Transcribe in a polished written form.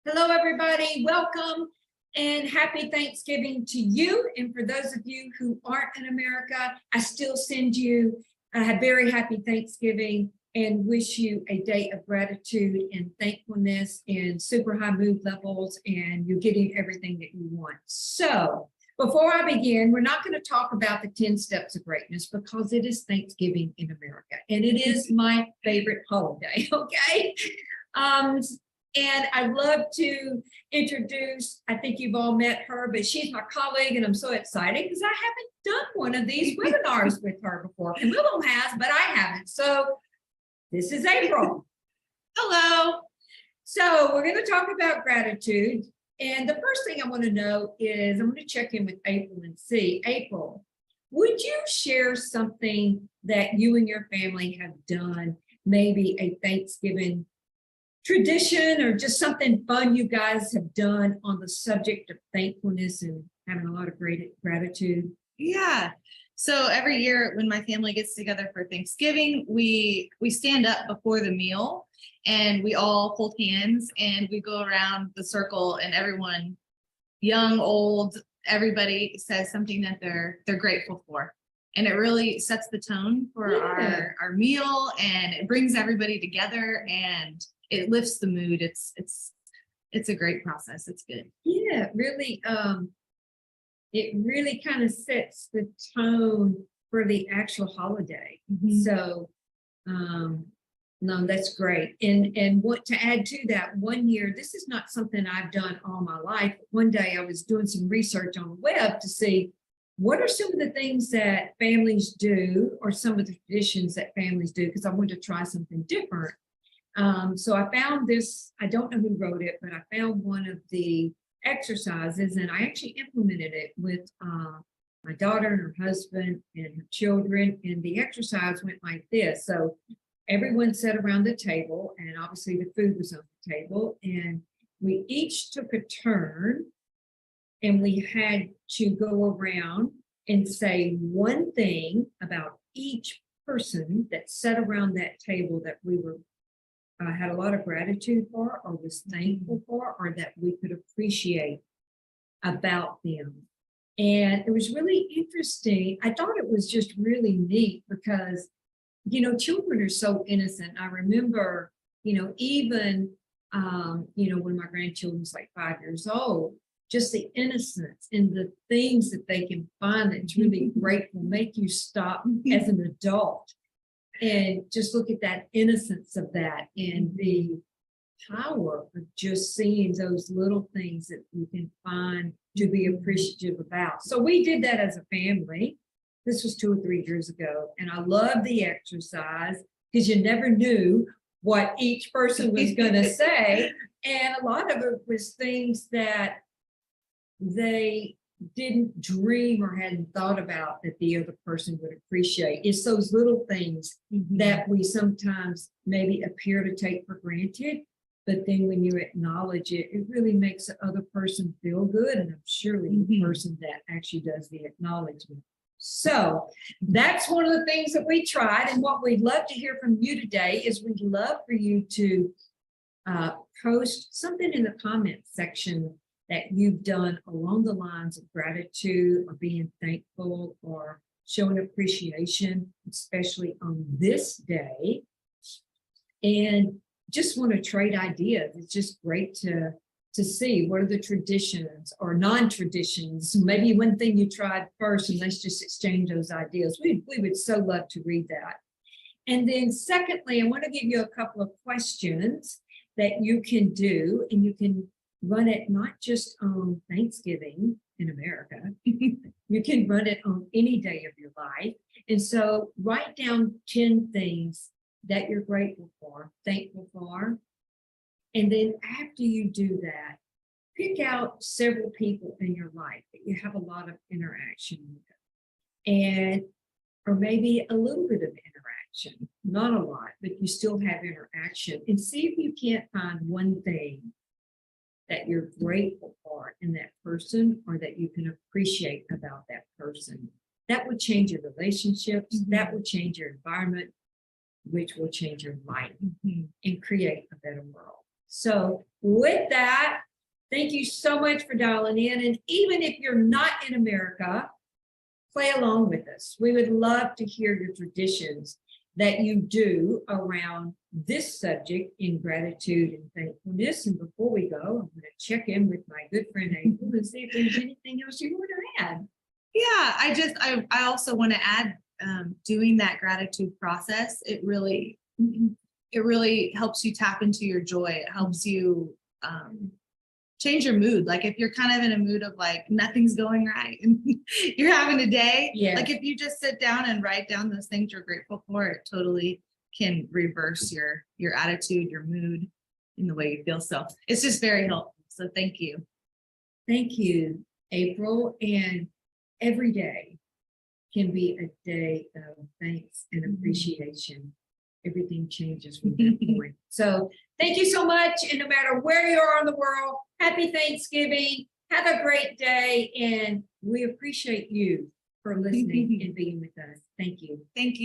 Hello, everybody. Welcome and happy Thanksgiving to you. And for those of you who aren't in America, I still send you a very happy Thanksgiving and wish you a day of gratitude and thankfulness and super high mood levels, and you're getting everything that you want. So before I begin, we're not going to talk about the 10 steps of greatness because it is Thanksgiving in America and it is my favorite holiday. Okay. And I'd love to introduce, I think you've all met her, but she's my colleague and I'm so excited because I haven't done one of these webinars with her before. And Willow has, but I haven't. So this is April. Hello. So we're going to talk about gratitude. And the first thing I want to know is I'm going to check in with April and see. April, would you share something that you and your family have done, maybe a Thanksgiving tradition or just something fun you guys have done on the subject of thankfulness and having a lot of great gratitude? Yeah. So every year when my family gets together for Thanksgiving, we stand up before the meal and we all hold hands and we go around the circle and everyone, young, old, everybody says something that they're grateful for. And it really sets the tone for our meal, and it brings everybody together and it lifts the mood. It's a great process. It's good. Yeah, it really kind of sets the tone for the actual holiday. So no, that's great. And what to add to that, one year, this is not something I've done all my life. One day I was doing some research on the web to see what are some of the things that families do or some of the traditions that families do, because I wanted to try something different. So I found this, I don't know who wrote it, but I found one of the exercises and I actually implemented it with my daughter and her husband and her children. And the exercise went like this. So everyone sat around the table and obviously the food was on the table and we each took a turn and we had to go around and say one thing about each person that sat around that table that we were had a lot of gratitude for or was thankful for or that we could appreciate about them. And it was really interesting. I thought it was just really neat because, you know, children are so innocent. I remember, you know, even, when my grandchildren was like 5 years old, just the innocence and the things that they can find that's really grateful make you stop as an adult and just look at that innocence of that and the power of just seeing those little things that you can find to be appreciative about. So we did that as a family. This was 2 or 3 years ago. And I love the exercise because you never knew what each person was going to say. And a lot of it was things that they didn't dream or hadn't thought about that the other person would appreciate. It's those little things that we sometimes maybe appear to take for granted, but then when you acknowledge it, it really makes the other person feel good. And I'm surely the person that actually does the acknowledgement. So that's one of the things that we tried. And what we'd love to hear from you today is we'd love for you to post something in the comments section that you've done along the lines of gratitude or being thankful or showing appreciation, especially on this day. And just want to trade ideas. It's just great to see what are the traditions or non-traditions, maybe one thing you tried first, and let's just exchange those ideas. We would so love to read that. And then secondly, I want to give you a couple of questions that you can do, and you can run it not just on Thanksgiving in America, you can run it on any day of your life. And so write down 10 things that you're grateful for, thankful for. And then after you do that, pick out several people in your life that you have a lot of interaction with. Or maybe a little bit of interaction, not a lot, but you still have interaction. And see if you can't find one thing that you're grateful for in that person or that you can appreciate about that person. That would change your relationships, that would change your environment, which will change your life and create a better world. So with that, thank you so much for dialing in. And even if you're not in America, play along with us. We would love to hear your traditions that you do around this subject in gratitude and thankfulness. And before we go, I'm going to check in with my good friend April and see if there's anything else you want to add. Yeah, I also want to add, doing that gratitude process, it really helps you tap into your joy. It helps you change your mood. Like if you're kind of in a mood of like nothing's going right and you're having a day, Yeah. like if you just sit down and write down those things you're grateful for, it totally can reverse your attitude, your mood, in the way you feel. So it's just very helpful. So thank you. Thank you, April. And every day can be a day of thanks and appreciation. Everything changes from that point. So thank you so much. And no matter where you are in the world, happy Thanksgiving. Have a great day. And we appreciate you for listening and being with us. Thank you. Thank you.